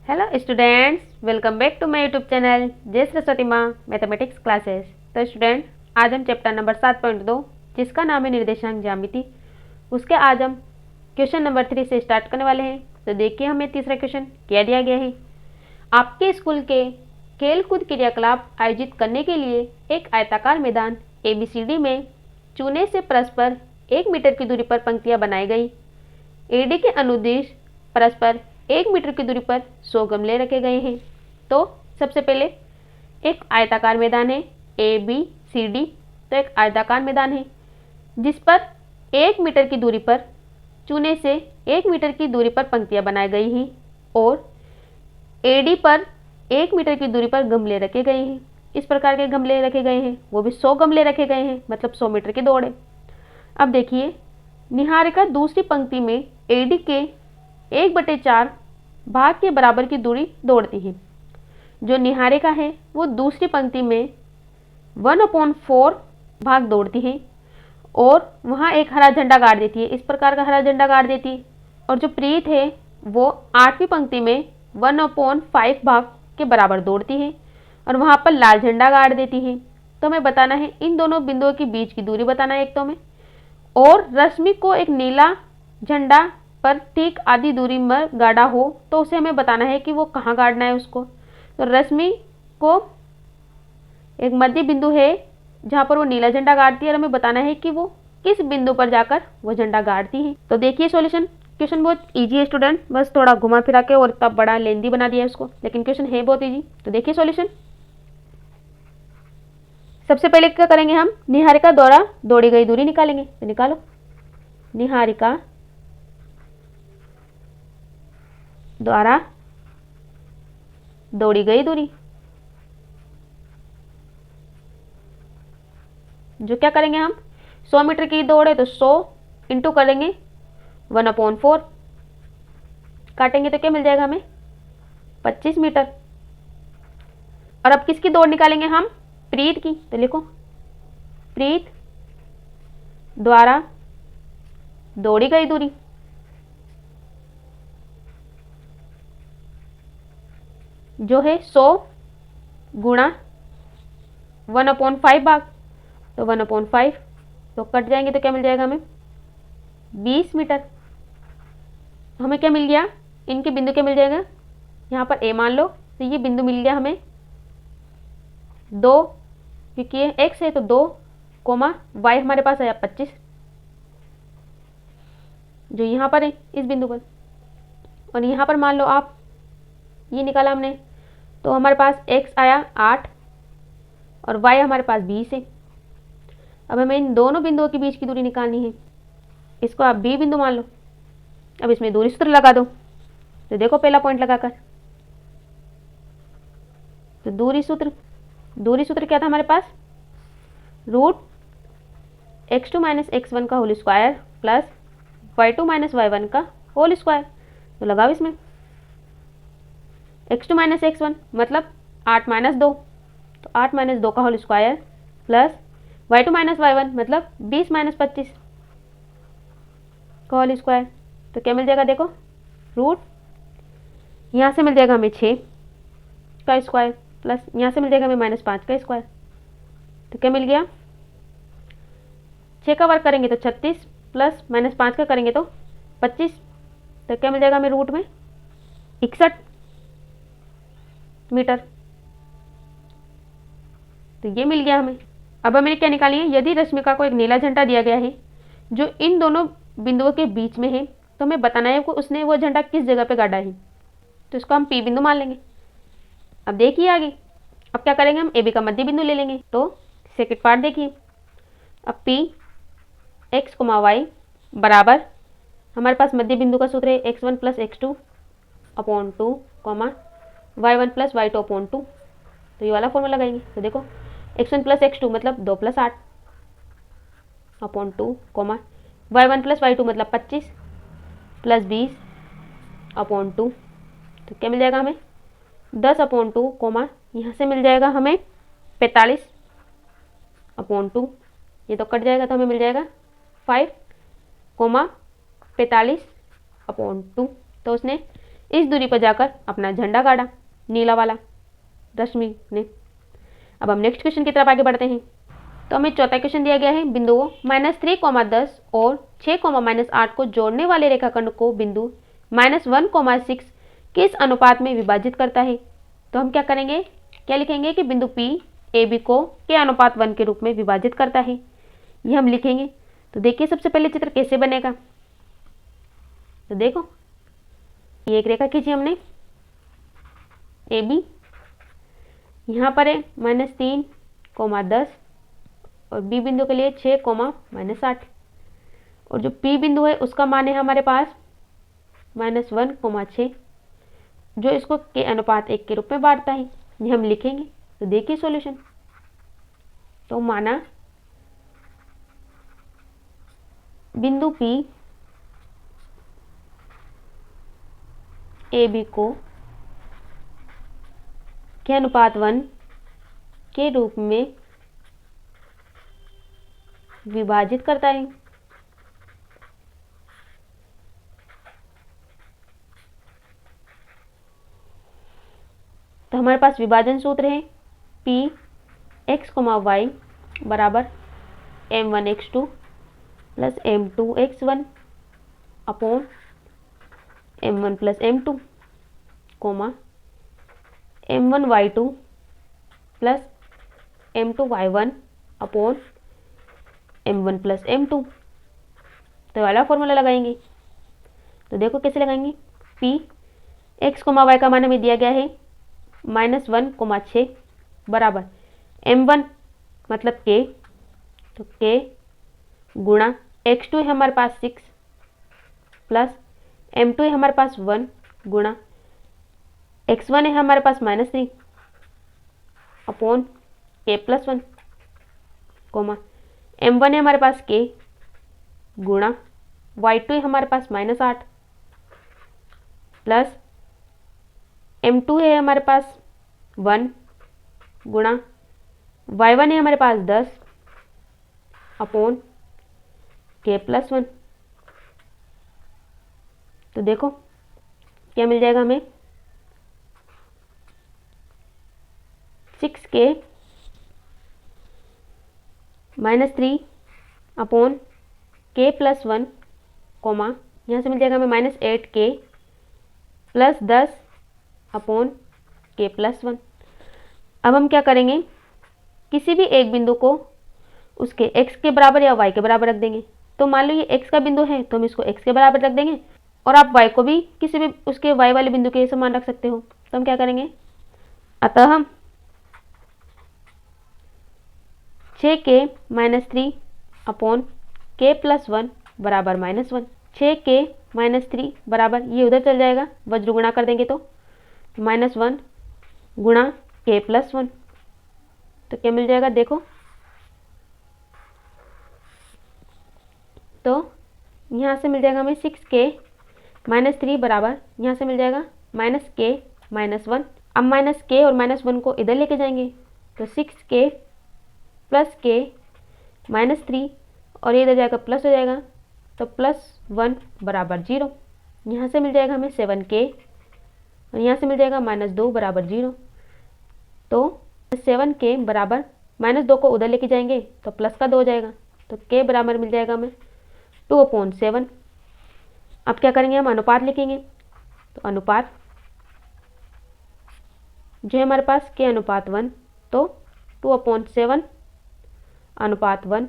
Hello students, welcome back to my YouTube channel जय सरस्वती माँ mathematics classes. तो student, आज हम चैप्टर नंबर 7.2 जिसका नाम है निर्देशांक ज्यामिति, उसके आज हम क्वेश्चन नंबर 3 से स्टार्ट करने वाले हैं। तो देखिए, हमें तीसरा क्वेश्चन क्या दिया गया है। आपके स्कूल के खेल कूद क्रियाकलाप आयोजित करने के लिए एक आयताकार मैदान ABCD में चूने से परस्पर 1 मीटर की दूरी पर पंक्तियां बनाई गई। AD के अनुदिश परस्पर 1 मीटर की दूरी पर 100 गमले रखे गए हैं। तो सबसे पहले एक आयताकार मैदान है ABCD। तो एक आयताकार मैदान है जिस पर 1 मीटर की दूरी पर चूने से 1 मीटर की दूरी पर पंक्तियां बनाई गई हैं और AD पर 1 मीटर की दूरी पर गमले रखे गए हैं। इस प्रकार के गमले रखे गए हैं, वो भी 100 गमले रखे गए हैं, मतलब 100 मीटर की दौड़ है। अब देखिए, निहारिका दूसरी पंक्ति में AD के 1/4 भाग के बराबर की दूरी दौड़ती है। जो निहारिका है वो दूसरी पंक्ति में 1/4 भाग दौड़ती है और वहाँ एक हरा झंडा गाड़ देती है। इस प्रकार का हरा झंडा गाड़ देती है। और जो प्रीत है वो 8वीं पंक्ति में 1/5 भाग के बराबर दौड़ती है और वहाँ पर लाल झंडा गाड़ देती है। तो हमें बताना है इन दोनों बिंदुओं के बीच की दूरी बताना है एक तो हमें, और रश्मि को एक नीला झंडा पर ठीक आधी दूरी में गाड़ा हो तो उसे हमें बताना है कि वो कहाँ गाड़ना है उसको। तो रश्मि को एक मध्य बिंदु है जहाँ पर वो नीला झंडा गाड़ती है और हमें बताना है कि वो किस बिंदु पर जाकर वो झंडा गाड़ती है। तो देखिए सॉल्यूशन, क्वेश्चन बहुत इजी है स्टूडेंट, बस थोड़ा घुमा फिरा के और इतना बड़ा लेंदी बना दिया है उसको, लेकिन क्वेश्चन है बहुत इजी। तो देखिए सॉल्यूशन, सबसे पहले क्या करेंगे हम, निहारिका द्वारा दौड़ी गई दूरी निकालेंगे। तो निकालो, निहारिका द्वारा दौड़ी गई दूरी, जो क्या करेंगे हम, 100 मीटर की दौड़ है तो 100 इंटू करेंगे 1/4, काटेंगे तो क्या मिल जाएगा हमें, 25 मीटर। और अब किसकी दौड़ निकालेंगे हम, प्रीत की। तो लिखो, प्रीत द्वारा दौड़ी गई दूरी, जो है 100 गुणा 1/5 भाग, तो 1/5 तो कट जाएंगे तो क्या मिल जाएगा हमें, 20 मीटर। तो हमें क्या मिल गया, इनके बिंदु क्या मिल जाएगा, यहाँ पर A मान लो, तो ये बिंदु मिल गया हमें 2, क्योंकि ये x है तो 2, कोमा y हमारे पास आया 25, जो यहाँ पर है इस बिंदु पर। और यहाँ पर मान लो आप, ये निकाला हमने तो हमारे पास x आया 8 और y हमारे पास 20 है। अब हमें इन दोनों बिंदुओं के बीच की दूरी निकालनी है। इसको आप B बिंदु मान लो। अब इसमें दूरी सूत्र लगा दो। तो देखो पहला पॉइंट लगाकर, तो दूरी सूत्र क्या था हमारे पास, √(x2 - x1) का whole square plus y2 - y1 का होल स्क्वायर। तो लगाओ इसमें, x2 - x1 मतलब 8 - 2, तो 8 - 2 का whole square plus y2 - y1 मतलब 20 - 25 का होल स्क्वायर। तो क्या मिल जाएगा, देखो रूट, यहाँ से मिल जाएगा हमें 6 का स्क्वायर प्लस यहाँ से मिल जाएगा हमें -5 का स्क्वायर। तो क्या मिल गया, 6 का वर्ग करेंगे तो 36 प्लस -5 का करेंगे तो 25। तो क्या मिल जाएगा हमें रूट में 61 मीटर। तो ये मिल गया हमें। अब हमें क्या निकालनी है, यदि रश्मिका को एक नीला झंडा दिया गया है जो इन दोनों बिंदुओं के बीच में है तो हमें बताना है कि उसने वो झंडा किस जगह पे गाड़ा है। तो इसको हम P बिंदु मान लेंगे। अब देखिए आगे, अब क्या करेंगे हम, AB का मध्य बिंदु ले लेंगे। तो सेकंड पार्ट देखिए, अब P x, y बराबर, हमारे पास मध्य बिंदु का सूत्र है x1 + x2/2, y1 + y2/2। तो ये वाला फॉर्मूला लगाएंगे। तो देखो, x1 + x2 मतलब 2 + 8/2, y1 + y2 मतलब 25 + 20/2। तो क्या मिल जाएगा हमें, 10/2, यहाँ से मिल जाएगा हमें 45/2। ये तो कट जाएगा तो हमें मिल जाएगा 5, 45/2। तो उसने इस दूरी पर जाकर अपना झंडा गाड़ा, नीला वाला रश्मि ने। अब हम नेक्स्ट क्वेश्चन की तरफ आगे बढ़ते हैं। तो हमें चौथा क्वेश्चन दिया गया है, बिंदुओं -3, 10 और 6, -8 को जोड़ने वाले रेखाखंड को बिंदु -1, 6 किस अनुपात में विभाजित करता है। तो हम क्या करेंगे, क्या लिखेंगे कि बिंदु P AB को के अनुपात 1 के रूप में विभाजित करता है, ये हम लिखेंगे। तो देखिए सबसे पहले चित्र कैसे बनेगा। तो देखो ये एक रेखा खींची हमने AB, यहाँ पर है -3, 10 और B बिंदु के लिए 6, -8 और जो P बिंदु है उसका मान है हमारे पास -1, 6 जो इसको के अनुपात 1 के रूप में बांटता है, ये हम लिखेंगे। तो देखिए सॉल्यूशन। तो माना बिंदु P AB को के अनुपात 1 के रूप में विभाजित करता है। तो हमारे पास विभाजन सूत्र है P x, y बराबर m1x2 plus m2x1 upon m1 plus m2 m1y2 plus m2y1 upon m1 plus m2। तो वाला फॉर्मूला लगाएंगे। तो देखो कैसे लगाएंगे, P x, y का मान हमें दिया गया है -1, 6 बराबर m1 मतलब k, तो k गुणा x2 है हमारे पास 6 प्लस m2 है हमारे पास 1 गुणा x1 है हमारे पास -3 अपॉन k प्लस 1 m1 है हमारे पास k गुणा y2 है हमारे पास -8 प्लस m2 है हमारे पास 1 गुणा y1 है हमारे पास 10 अपॉन k प्लस 1। तो देखो क्या मिल जाएगा हमें, 6k -3 अपॉन k प्लस 1 यहाँ से मिल जाएगा हमें -8k plus 10 upon k plus 1। अब हम क्या करेंगे, किसी भी एक बिंदु को उसके x के बराबर या y के बराबर रख देंगे। तो मान लो ये x का बिंदु है तो हम इसको x के बराबर रख देंगे और आप y को भी किसी भी उसके y वाले बिंदु के समान रख सकते हो। तो हम क्या करेंगे, अतः हम 6k -3 अपॉन k प्लस 1 बराबर -1, 6k -3 बराबर ये उधर चल जाएगा, वज्र गुणा कर देंगे तो -1 गुणा k प्लस 1। तो क्या मिल जाएगा देखो, तो यहाँ से मिल जाएगा हमें 6k -3 बराबर यहाँ से मिल जाएगा -k -1। अब -k और -1 को इधर लेके जाएंगे तो 6k प्लस k -3 और ये इधर जाएगा प्लस हो जाएगा तो +1 बराबर 0। यहाँ से मिल जाएगा हमें 7k और यहाँ से मिल जाएगा -2 बराबर 0। तो 7k बराबर -2 को उधर लेके जाएंगे तो प्लस का 2 हो जाएगा, तो k बराबर मिल जाएगा हमें 2/7। अब क्या करेंगे, हम अनुपात लिखेंगे। तो अनुपात जो है हमारे पास k अनुपात 1 तो 2/7 अनुपात 1।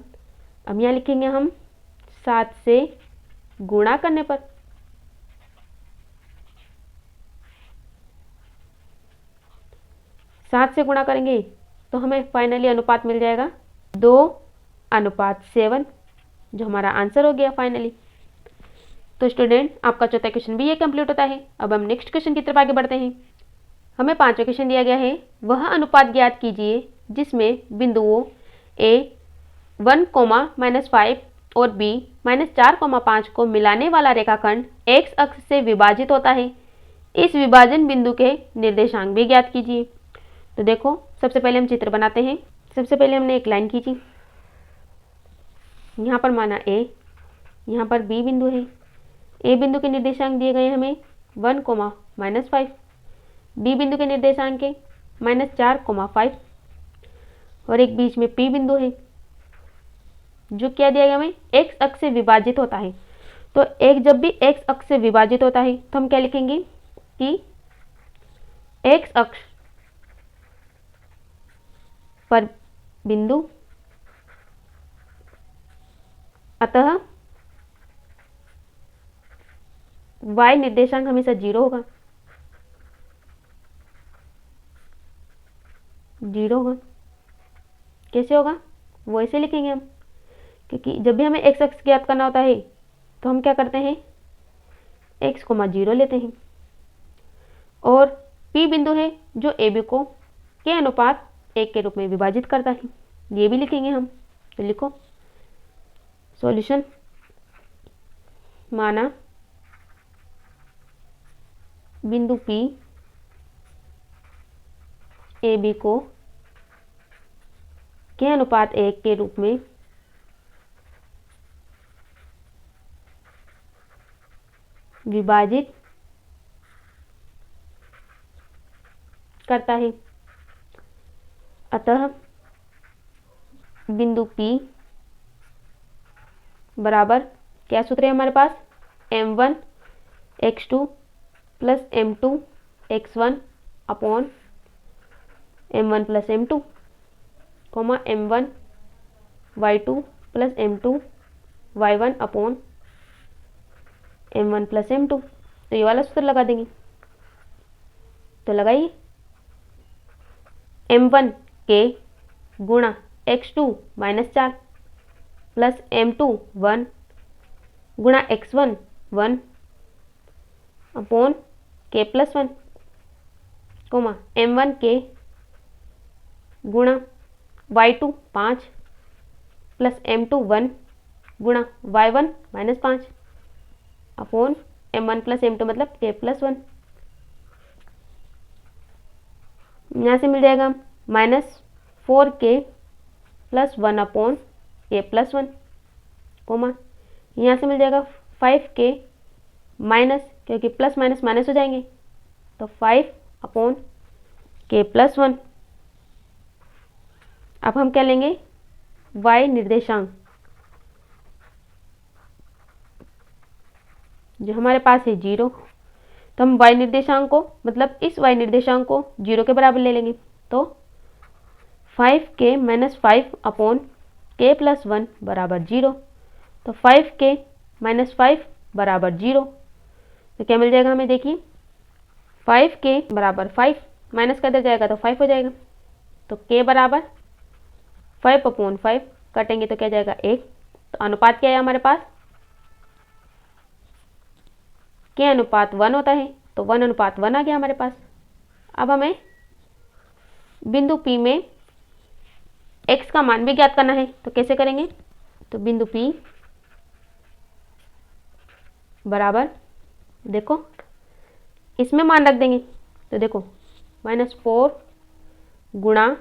अब यहाँ लिखेंगे हम 7 से गुणा करने पर, सात से गुणा करेंगे तो हमें फाइनली अनुपात मिल जाएगा 2/7 जो हमारा आंसर हो गया फाइनली। तो स्टूडेंट आपका चौथा क्वेश्चन भी ये कंप्लीट होता है। अब हम नेक्स्ट क्वेश्चन की तरफ आगे बढ़ते हैं। हमें पांचवा क्वेश्चन दिया गया है, वह अनुपात ज्ञात कीजिए जिसमें बिंदुओं A 1, -5 और B -4, 5 को मिलाने वाला रेखाखंड x अक्ष से विभाजित होता है। इस विभाजन बिंदु के निर्देशांक भी ज्ञात कीजिए। तो देखो सबसे पहले हम चित्र बनाते हैं। सबसे पहले हमने एक लाइन खींची, यहाँ पर माना A, यहाँ पर B बिंदु है। A बिंदु के निर्देशांक दिए गए हमें -1, बी बिंदु के निर्देशांक है -4, 5 और एक बीच में पी बिंदु है जो क्या दिया गया हमें एक्स अक्ष से विभाजित होता है। तो एक जब भी एक्स अक्ष से विभाजित होता है तो हम क्या लिखेंगे कि एक्स अक्ष पर बिंदु, अतः y निर्देशांक हमेशा 0 होगा, 0 होगा। कैसे होगा वो ऐसे लिखेंगे हम, क्योंकि जब भी हमें एक्स अक्ष ज्ञात करना होता है तो हम क्या करते हैं x, 0 लेते हैं और P बिंदु है जो AB को के अनुपात 1 के रूप में विभाजित करता है, ये भी लिखेंगे हम। तो लिखो सॉल्यूशन, माना बिंदु P AB को के अनुपात 1 के रूप में विभाजित करता है, अतः बिंदु P बराबर क्या सूत्र है हमारे पास m1 x2 plus m2 x1 upon m1 plus m2 comma m1 y2 plus m2 y1 upon m1 plus m2। तो ये वाला सूत्र लगा देंगे। तो लगाइए m1 के गुणा x2 -4 प्लस m2 1 गुणा x1 1 upon k plus 1 coma m1 के गुणा y2 5 प्लस m2 1 गुणा y1 -5 upon m1 plus m2 मतलब k प्लस 1। यहाँ से मिल जाएगा -4k plus 1 upon k plus 1 comma यहाँ से मिल जाएगा 5k माइनस, क्योंकि प्लस माइनस माइनस हो जाएंगे, तो 5 अपॉन k प्लस 1। अब हम क्या लेंगे y निर्देशांक जो हमारे पास है 0, तो हम y निर्देशांक को मतलब इस y निर्देशांक को 0 के बराबर ले लेंगे। तो 5k minus 5 upon k plus 1 बराबर 0। तो 5k माइनस 5 बराबर 0। तो क्या मिल जाएगा हमें, देखिए 5k बराबर 5 माइनस कर दिया जाएगा तो 5 हो जाएगा। तो k बराबर 5 अपॉन 5 कटेंगे तो क्या जाएगा 1। तो अनुपात क्या है हमारे पास, k अनुपात 1 होता है, तो 1:1 आ गया हमारे पास। अब हमें बिंदु P में x का मान भी ज्ञात करना है, तो कैसे करेंगे। तो बिंदु P बराबर देखो इसमें मान रख देंगे, तो देखो -4 गुणा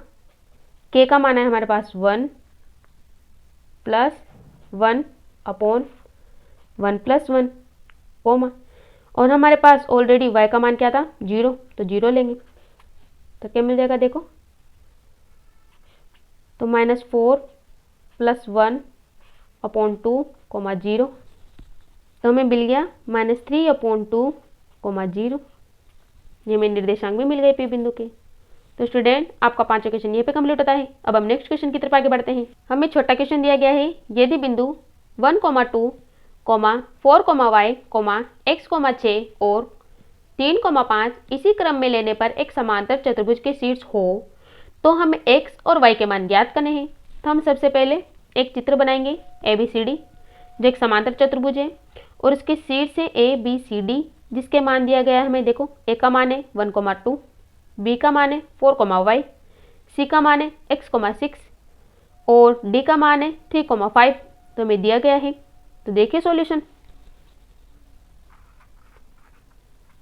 k का मान है हमारे पास 1 प्लस 1 अपॉन 1 प्लस 1 कोमा, और हमारे पास ऑलरेडी y का मान क्या था 0, तो 0 लेंगे। तो क्या मिल जाएगा देखो, तो -4 प्लस 1 अपॉन 2 कोमा 0, तो हमें मिल गया -3 अपॉन 2 कोमा 0। ये हमें निर्देशांक भी मिल गए P बिंदु के। तो स्टूडेंट आपका 5वां क्वेश्चन यहीं पे कंप्लीट होता है। अब हम नेक्स्ट क्वेश्चन की तरफ आगे बढ़ते हैं। हमें छोटा क्वेश्चन दिया गया है, यदि बिंदु 1, 2, 4, y, x, 6 और 3, 5 इसी क्रम में लेने पर एक समांतर चतुर्भुज के शीर्ष हो तो हमें x और y के मान ज्ञात करने हैं। तो हम सबसे पहले एक चित्र बनाएंगे ABCD जो एक समांतर चतुर्भुज है, और उसके शीर्ष से ABCD जिसके मान दिया गया है हमें, देखो a का मान है 1, 2, b का मान है 4, y, c का मान है x, 6 और d का मान है 3, 5, तो हमें दिया गया है। तो देखिए सॉल्यूशन,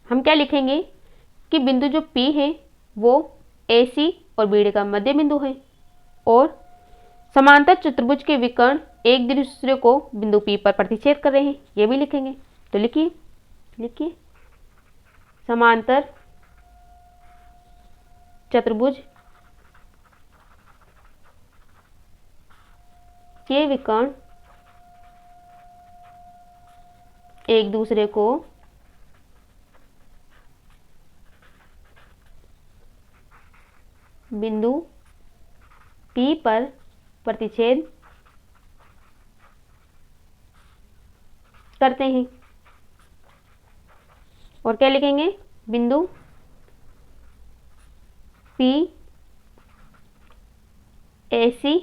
हम क्या लिखेंगे कि बिंदु जो P है वो AC और BD का मध्य बिंदु है, और समांतर चतुर्भुज के विकर्ण एक दूसरे को बिंदु P पर प्रतिच्छेद कर रहे हैं, ये भी लिखेंगे। तो लिखिए समांतर चतुर्भुज के विकर्ण एक दूसरे को बिंदु P पर प्रतिच्छेद करते हैं। और क्या लिखेंगे? बिंदु P AC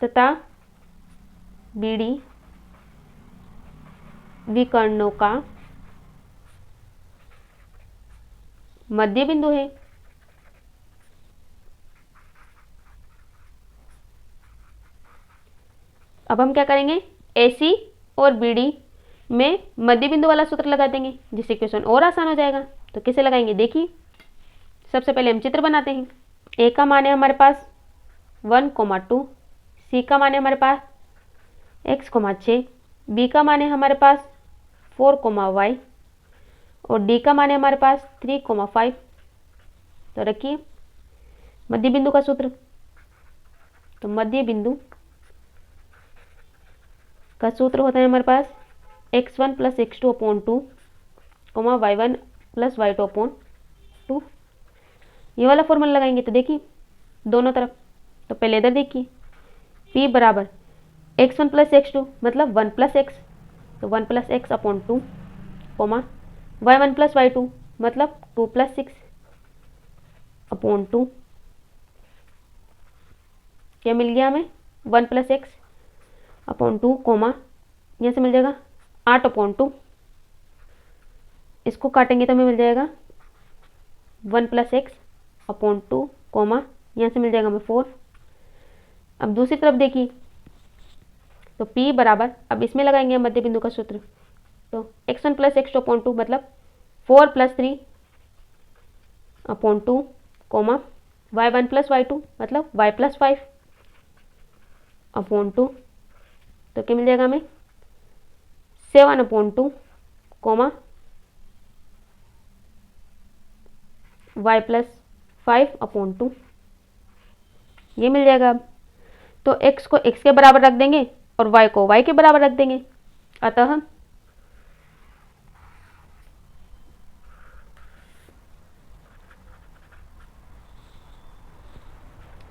तथा BD विकर्णों का मध्य बिंदु है। अब हम क्या करेंगे? AC और BD में मध्य बिंदु वाला सूत्र लगा देंगे, जिससे क्वेश्चन और आसान हो जाएगा। तो कैसे लगाएंगे देखिए। सबसे पहले हम चित्र बनाते हैं। A का मान है हमारे पास 1,2, C का मान है हमारे पास x,6, B का मान है हमारे पास 4,y और D का मान है हमारे पास 3,5। तो रखिए मध्य बिंदु का सूत्र। तो मध्य बिंदु का सूत्र होता है हमारे पास x1 + x2/2, y1 + y2/2। ये वाला फॉर्मूला लगाएंगे। तो देखिए दोनों तरफ। तो पहले इधर देखिए, P बराबर x1 + x2 मतलब 1 + x, तो 1 + x/2, y1 + y2 मतलब 2 + 6/2। क्या मिल गया हमें? 1 + x/2, यहाँ से मिल जाएगा 8/2। इसको काटेंगे तो हमें मिल जाएगा 1 + x/2, यहाँ से मिल जाएगा हमें 4। अब दूसरी तरफ देखिए, तो P बराबर, अब इसमें लगाएंगे हम मध्य बिंदु का सूत्र। तो x1 + x2/2 मतलब 4 + 3/2, y1 + y2 मतलब y + 5/2। तो क्या मिल जाएगा हमें? 7/2, y + 5/2। ये मिल जाएगा। अब तो x को x के बराबर रख देंगे और y को y के बराबर रख देंगे। अतः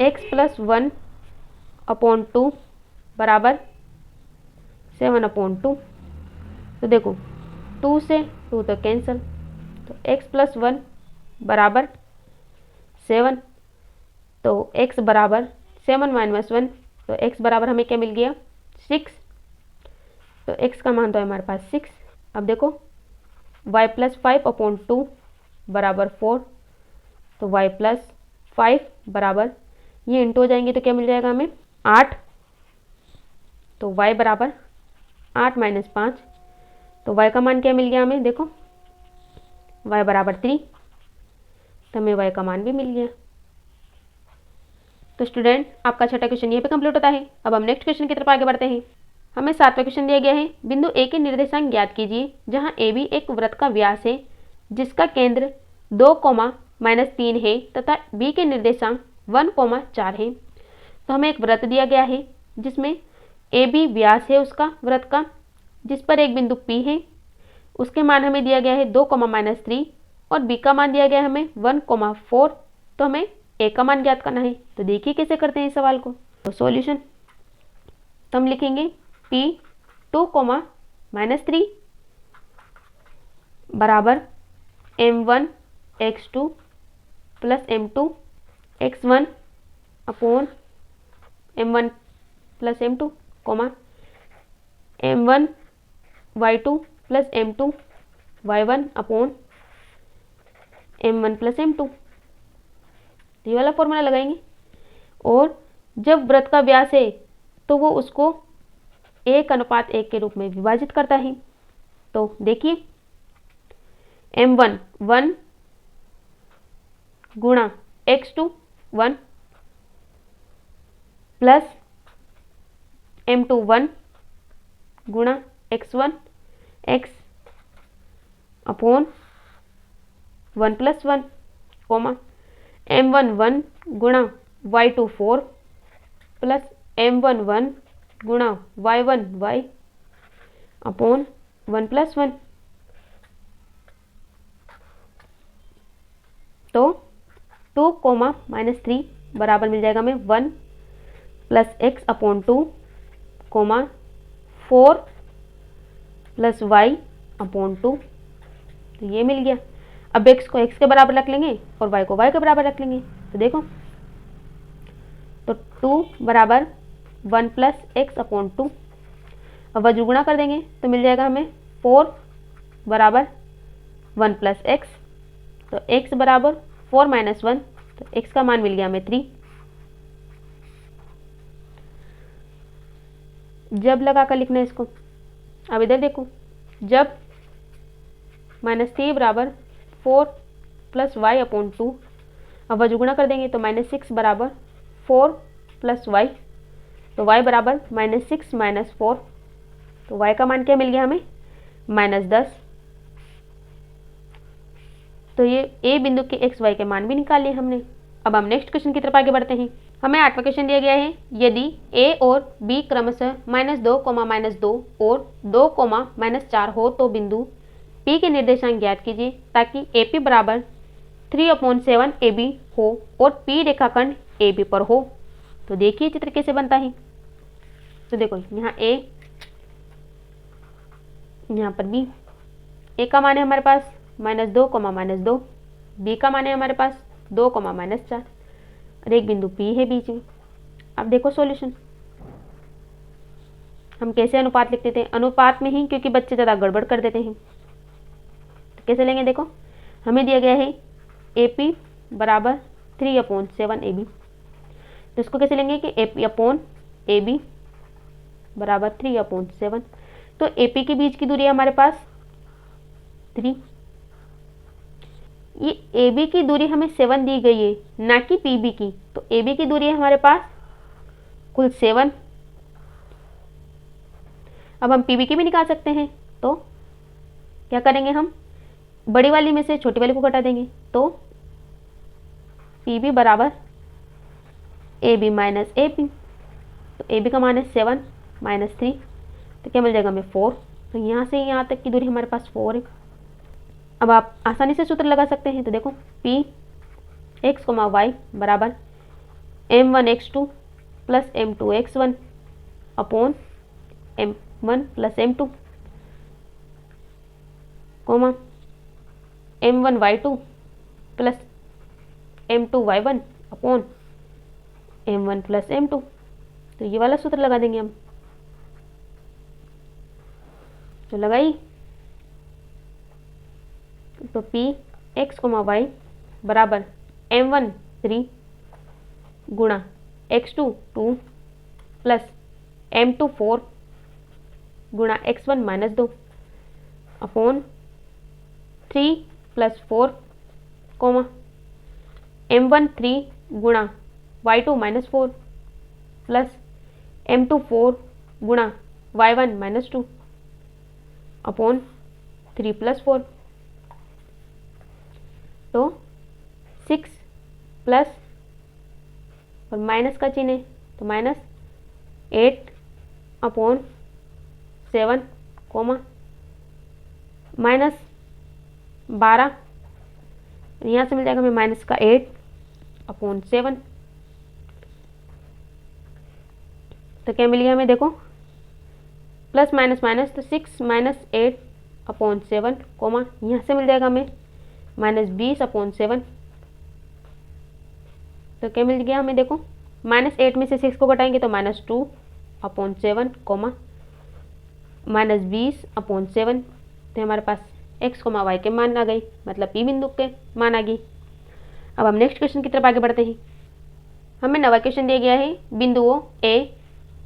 x + 1/2 बराबर 7/2। तो देखो 2 से 2 तो कैंसिल, तो x + 1 बराबर 7। तो x बराबर 7 - 1, तो x बराबर हमें क्या मिल गया? 6। तो x का मान तो है हमारे पास 6। अब देखो y + 5/2 बराबर 4, तो y + 5 बराबर, ये इंटू हो जाएंगे तो क्या मिल जाएगा हमें? 8। तो y बराबर 8 - 5, तो y का मान क्या मिल गया हमें? देखो y बराबर 3, तो हमें y का मान भी मिल गया। तो स्टूडेंट, आपका छठा क्वेश्चन यहीं पे कंप्लीट होता है। अब हम नेक्स्ट क्वेश्चन की तरफ आगे बढ़ते हैं। हमें 7वां क्वेश्चन दिया गया है। बिंदु A के निर्देशांक ज्ञात कीजिए, जहां AB एक वृत्त का व्यास है जिसका केंद्र 2, -3 है तथा B के निर्देशांक 1, 4 है। तो हमें एक वृत्त दिया गया है जिसमें AB व्यास है उसका वृत्त का, जिस पर एक बिंदु P है। उसके मान हमें दिया गया है 2, -3 और B का मान दिया गया है हमें 1, 4। तो हमें A का मान ज्ञात करना है। तो देखिए कैसे करते हैं इस सवाल को। तो सॉल्यूशन, तो हम लिखेंगे P 2, -3 बराबर m1 x2 + m2 x1 upon m1 + m2, m1 y2 + m2 y1 upon m1 + m2। ये वाला फॉर्मूला लगाएंगे। और जब वृत्त का व्यास है तो वो उसको 1:1 के रूप में विभाजित करता है। तो देखिए m1 1 गुणा x2 1 प्लस m2 1 गुणा x1 x upon 1+1 coma M11 गुणा Y2 4 प्लस M11 गुणा Y1 Y अपॉन 1+1। तो 2 कोमा -3 बराबर मिल जाएगा हमें 1 plus x upon 2 comma 4 plus y upon 2। तो ये मिल गया। अब x को x के बराबर रख लेंगे और y को y के बराबर रख लेंगे। तो देखो, तो 2 बराबर 1 प्लस एक्स अपॉन 2। अब वजू गुणा कर देंगे तो मिल जाएगा हमें 4 बराबर 1 प्लस एक्स। तो x बराबर 4 माइनस 1, तो x का मान मिल गया हमें 3। जब लगा कर लिखना है इसको। अब इधर देखो, जब -3 बराबर 4 प्लस y अपॉन 2, अब वजू गुणा कर देंगे तो -6 बराबर 4 प्लस y, तो y बराबर -6 माइनस 4, तो y का मान क्या मिल गया हमें -10। तो ये a बिंदु के x y के मान भी निकाल लिए हमने। अब हम नेक्स्ट क्वेश्चन की तरफ आगे बढ़ते हैं। हमें 8वां क्वेश्चन दिया गया है, यदि a और b क्रमशः -2, -2 और 2, -4 हो तो बिंदु P के निर्देशांक ज्ञात कीजिए ताकि AP बराबर 3/7 AB हो और P रेखाखंड AB पर हो। तो देखिए चित्र कैसे बनता है। तो देखो, यहाँ A, यहाँ पर B। A का मान है हमारे पास -2, -2, B का मान है हमारे पास 2, -4 और एक बिंदु P है बीच में। अब देखो सॉल्यूशन, हम कैसे अनुपात लिखते थे, अनुपात में ही, क्योंकि बच्चे ज़्यादा गड़बड़ कर देते हैं। तो कैसे लेंगे, देखो हमें दिया गया है AP बराबर 3/7 AB। तो इसको कैसे लेंगे कि AP अपॉन AB बराबर 3/7। तो AP के बीच की दूरी है हमारे पास 3। ये AB की दूरी हमें 7 दी गई है, ना कि PB की। तो AB की दूरी है हमारे पास कुल 7। अब हम PB की भी निकाल सकते हैं। तो क्या करेंगे, हम बड़ी वाली में से छोटी वाली को घटा देंगे। तो PB बराबर AB माइनस AP। तो AB का मान है 7 माइनस 3, तो क्या मिल जाएगा हमें 4। तो यहाँ से यहाँ तक की दूरी हमारे पास 4 है। अब आप आसानी से सूत्र लगा सकते हैं। तो देखो, P x, y बराबर M1x2 plus M2x1 upon M1 plus M2 comma M1y2 plus M2y1 upon M1 plus M2। तो ये वाला सूत्र लगा देंगे हम। तो लगाई, तो P x, y बराबर M1 3 गुणा x2 2 प्लस M2 4 गुणा x1 -2 upon 3 plus 4 coma M1 3 गुणा y2 -4 प्लस M2 4 गुणा y1 -2 अपॉन 3 प्लस 4। तो 6 प्लस और माइनस का चिन्ह है, तो -8 अपॉन 7 कोमा -12, यहाँ से मिल जाएगा हमें -8 अपॉन 7। तो क्या मिल गया हमें, देखो प्लस माइनस माइनस, तो 6 - 8 अपॉन 7 कोमा यहाँ से मिल जाएगा हमें -20 अपॉन 7। तो क्या मिल गया हमें, देखो -8 में से 6 को घटाएंगे तो -2 अपॉन 7 कोमा -20 अपॉन 7। तो हमारे पास x, y के मान आ गई, मतलब P बिंदु के मान आ गई। अब हम नेक्स्ट क्वेश्चन की तरफ आगे बढ़ते हैं। हमें 9वां क्वेश्चन दिया गया है, बिंदुओं A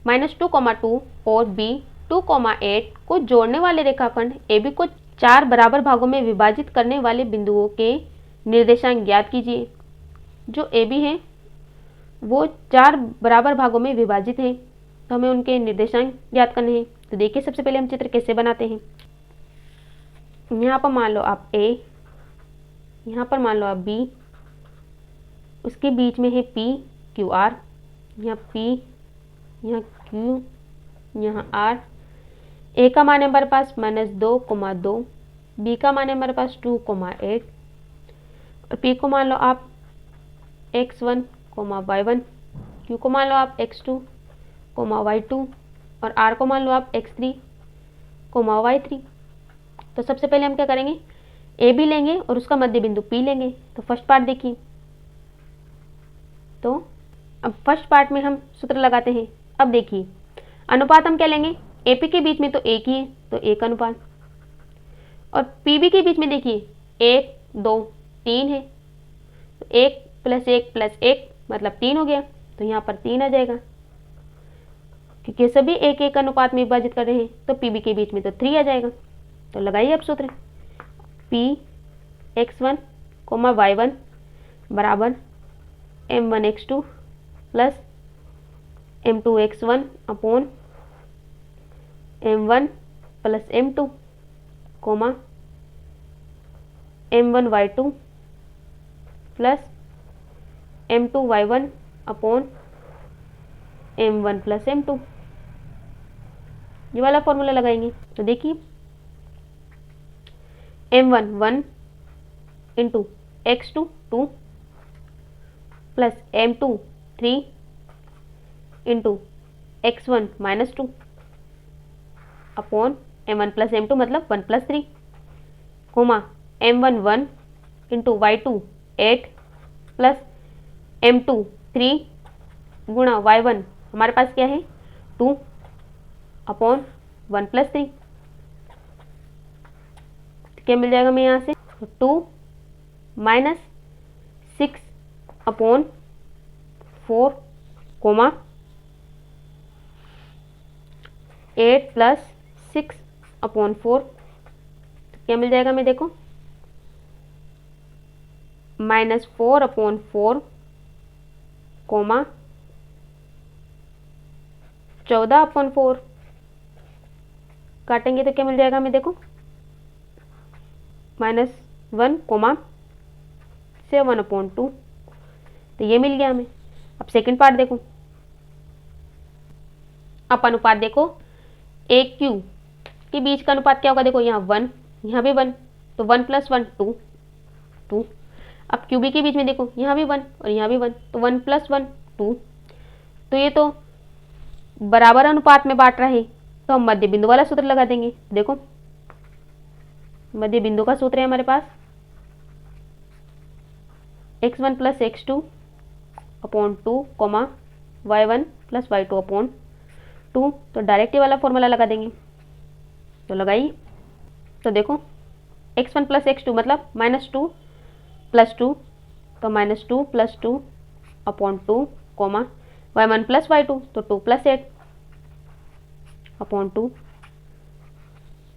-2, 2 और B 2, 8 को जोड़ने वाले रेखाखंड AB को 4 बराबर भागों में विभाजित करने वाले बिंदुओं के निर्देशांक ज्ञात कीजिए। जो AB है वो 4 बराबर भागों में विभाजित है, तो हमें उनके निर्देशांक ज्ञात करने हैं। तो देखिए सबसे पहले हम चित्र कैसे बनाते हैं। यहाँ पर मान लो आप A, यहाँ पर मान लो आप बी, उसके बीच में है पी क्यू आर, यहाँ पी, यहाँ क्यू, यहाँ आर। ए का मान है हमारे पास -2,2, बी का मान है हमारे पास 2,8 और पी को मान लो आप x1, y1, क्यू को मान लो आप x2, y2 और आर को मान लो आप x3, y3। तो सबसे पहले हम क्या करेंगे, ए बी लेंगे और उसका मध्य बिंदु पी लेंगे। तो फर्स्ट पार्ट देखिए, तो अब फर्स्ट पार्ट में हम सूत्र लगाते हैं। अब देखिए अनुपात हम क्या लेंगे, ए पी के बीच में तो एक ही है तो एक अनुपात, और पी बी के बीच में देखिए 1, 2, 3 है, तो 1 + 1 + 1 मतलब 3 हो गया, तो यहाँ पर 3 आ जाएगा। क्योंकि सभी एक एक अनुपात में विभाजित कर रहे हैं तो पी बी के बीच में तो 3 आ जाएगा। तो लगाइए अब सूत्र, पी x1, y1 बराबर m1x2 plus m2x1 upon m1 plus m2 m1y2 plus m2y1 upon m1 plus m2, ये वाला फॉर्मूला लगाएंगे। तो देखिए m1 1 into x2 2 plus m2 3 into x1 -2 upon m1 plus m2 मतलब 1 + 3, m1 1 into y2 8 plus m2 3 गुणा y1 हमारे पास क्या है 2 अपॉन 1 + 3। क्या मिल जाएगा हमें यहाँ से 2 - 6 अपॉन 4 8 + 6 अपॉन 4। क्या मिल जाएगा हमें देखो -4 अपॉन 4 14 अपॉन 4 काटेंगे तो क्या मिल जाएगा हमें देखो -1, 7 अपॉन 2। तो ये मिल गया हमें। अब सेकंड पार्ट देखो, अब अनुपात देखो ए क्यू के बीच का अनुपात क्या होगा, देखो यहाँ 1, यहाँ भी 1, तो 1 + 1 2 2। अब क्यू बी के बीच में देखो यहाँ भी 1 और यहाँ भी 1, तो 1 + 1 2। तो ये तो बराबर अनुपात में बांट रहा है, तो हम मध्य बिंदु वाला सूत्र लगा देंगे। देखो मध्य बिंदु का सूत्र है हमारे पास x1 + x2 upon 2, y1 + y2 upon 2। तो डायरेक्ट वाला फॉर्मूला लगा देंगे। तो लगाइए, तो देखो x1 + x2 मतलब -2 + 2, तो -2 + 2 अपॉन 2, y1 + y2 तो 2 + 8 अपॉन 2।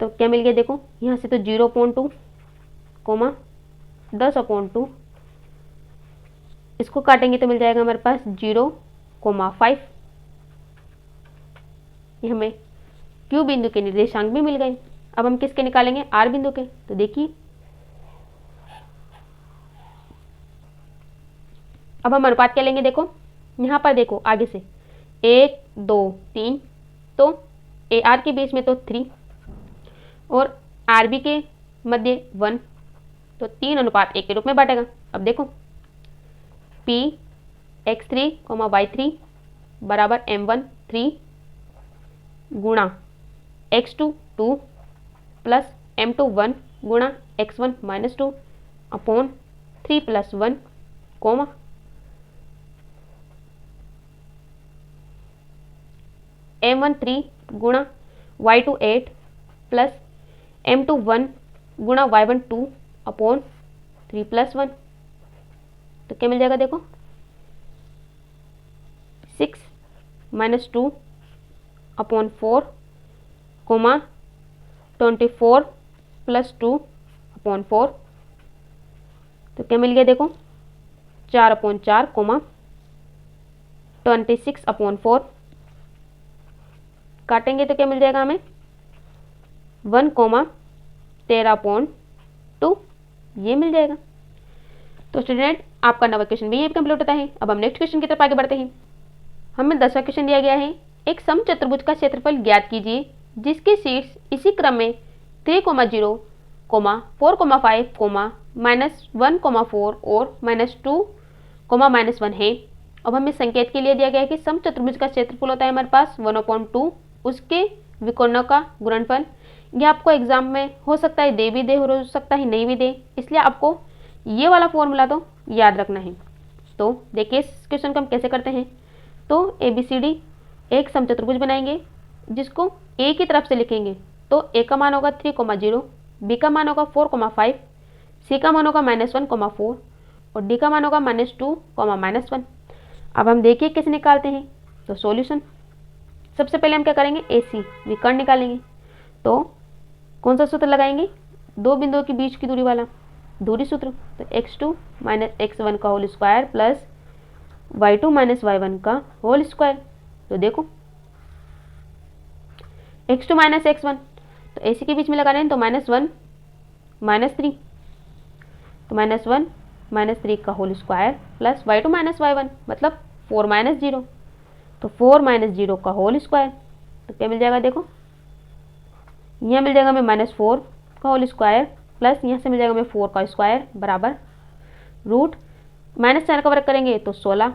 तो क्या मिल गया देखो यहाँ से तो 0.2, 10 अपॉन 2, इसको काटेंगे तो मिल जाएगा हमारे पास 0,5। ये हमें क्यू बिंदु के निर्देशांक भी मिल गए। अब हम किसके निकालेंगे, आर बिंदु के। तो देखिए अब हम अनुपात क्या लेंगे, देखो यहाँ पर देखो आगे से 1 2 3, तो ए आर के बीच में तो 3 और आर बी के मध्य 1, तो 3 अनुपात 1 के रूप में बांटेगा। अब देखो पी x3, y3 बराबर m1 3 गुणा x2 2 प्लस m2 1 गुणा x1 -2 अपॉन 3 + 1, m1 3 गुणा y2 8 प्लस m2 1 गुणा y1 2 अपॉन 3 + 1। तो क्या मिल जाएगा देखो 6 - 2 अपॉन 4, 24 + 2 अपॉन 4। तो क्या मिल गया देखो 4 अपॉन 4, 26 अपॉन 4। काटेंगे तो क्या मिल जाएगा हमें 1, 13 अपॉन 2, ये मिल जाएगा। तो स्टूडेंट आपका 9वां क्वेश्चन भी यही कंप्लीट होता है। अब हम नेक्स्ट क्वेश्चन की तरफ आगे बढ़ते हैं। हमें 10वां क्वेश्चन दिया गया है, एक समचतुर्भुज का क्षेत्रफल ज्ञात कीजिए जिसके शीर्ष इसी क्रम में 3, 0, 4, 5, -1, 4 और -2, -1 है। अब हमें संकेत के लिए दिया गया है कि समचतुर्भुज का क्षेत्रफल होता है हमारे पास 1/2, उसके विकर्णों का गुणनफल। यह आपको एग्जाम में हो सकता है दे भी दे, हो सकता है नहीं भी दे, इसलिए आपको ये वाला फॉर्मूला तो याद रखना है। तो देखिए इस क्वेश्चन को हम कैसे करते हैं। तो ABCD एक समचतुर्भुज बनाएंगे जिसको ए की तरफ से लिखेंगे। तो ए का मान होगा 3, 0, बी का मान होगा 4, 5, सी का मान होगा -1, 4 और डी का मान होगा -2, -1। अब हम देखिए कैसे निकालते हैं। तो सॉल्यूशन सबसे पहले हम क्या करेंगे, AC विकर्ण निकालेंगे। तो कौन सा सूत्र लगाएंगे, दो बिंदुओं के बीच की दूरी वाला दूरी सूत्र। तो x2 - x1 का whole square plus y2 - y1 का होल स्क्वायर। तो देखो x2 - x1 तो AC के बीच में लगा रहे हैं, तो -1 -3, तो -1 - 3 का whole square plus y2 - y1 मतलब 4 - 0, तो 4 - 0 का होल स्क्वायर। तो क्या मिल जाएगा, देखो यहाँ मिल जाएगा हमें -4 का होल स्क्वायर प्लस यहाँ से मिल जाएगा हमें 4 का स्क्वायर बराबर रूट -4 का वर्ग करेंगे तो 16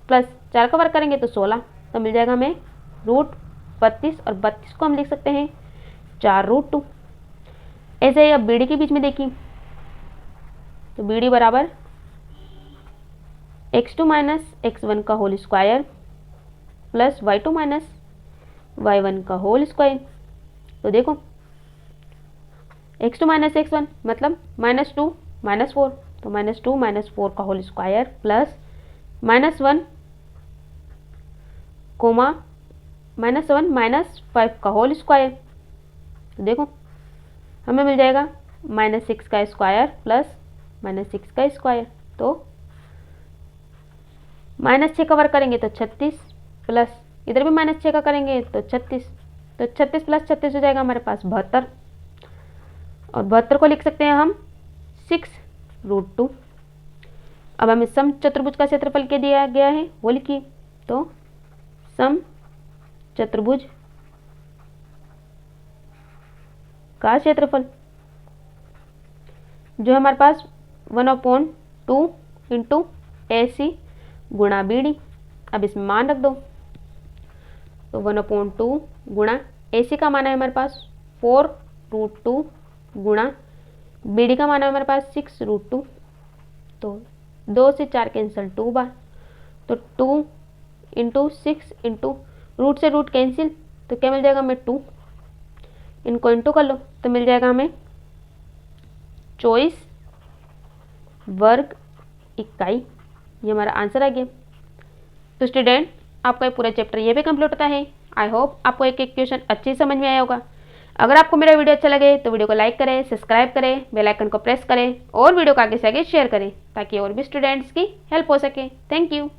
प्लस 4 का वर्ग करेंगे तो 16, तो मिल जाएगा हमें √32 और 32 को हम लिख सकते हैं 4√2। ऐसे ही अब BD के बीच में देखिए, तो BD बराबर x2 - x1 का whole square plus y2 - y1 का होल स्क्वायर। तो देखो x2 - x1 मतलब -2 - 4, तो -2 - 4 का होल स्क्वायर प्लस -1, -5 का होल स्क्वायर। तो देखो हमें मिल जाएगा -6 का स्क्वायर प्लस -6 का स्क्वायर। तो -6 का वर्ग करेंगे तो 36 प्लस इधर भी -6 का करेंगे तो 36, तो 36 प्लस 36 हो जाएगा हमारे पास 72 और 72 को लिख सकते हैं हम 6√2। अब हमें समचतुर्भुज का क्षेत्रफल क्या दिया गया है वो लिखिए। तो समचतुर्भुज का क्षेत्रफल जो है हमारे पास 1/2 इंटू AC गुणा BD। अब इसमें मान रख दो, तो 1/2 गुणा AC का मान है हमारे पास 4√2 गुणा BD का मान है हमारे पास 6√2। तो 2 से 4 कैंसिल 2 बार, तो 2 इंटू 6 इंटू रूट से रूट कैंसिल, तो क्या मिल जाएगा हमें 2, इनको इंटू कर लो तो मिल जाएगा हमें 24 वर्ग इकाई। ये हमारा आंसर आ गया। तो स्टूडेंट आपका ये पूरा चैप्टर ये भी कंप्लीट होता है। आई होप आपको एक एक क्वेश्चन अच्छे से समझ में आया होगा। अगर आपको मेरा वीडियो अच्छा लगे तो वीडियो को लाइक करें, सब्सक्राइब करें, बेल आइकन को प्रेस करें और वीडियो को आगे से आगे शेयर करें ताकि और भी स्टूडेंट्स की हेल्प हो सके। Thank you.